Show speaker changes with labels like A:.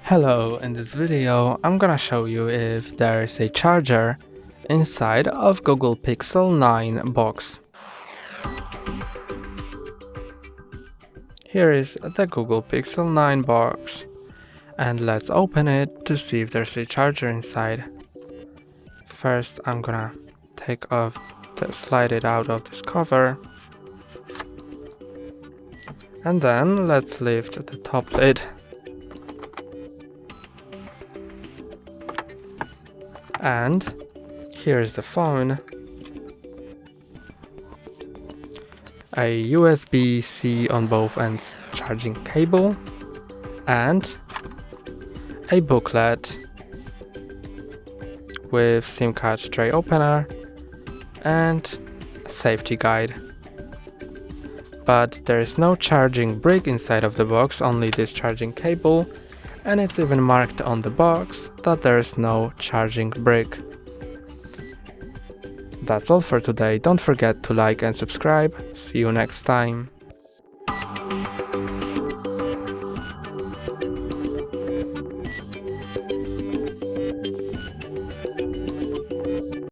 A: Hello, in this video I'm gonna show you if there is a charger inside of Google Pixel 9 box. Here is the Google Pixel 9 box, and let's open it to see if there's a charger inside. First I'm gonna slide it out of this cover, and then let's lift the top lid. And here's the phone, a USB-C on both ends charging cable, and a booklet with SIM card tray opener and a safety guide. But there is no charging brick inside of the box, only this charging cable, and it's even marked on the box that there is no charging brick. That's all for today. Don't forget to like and subscribe. See you next time.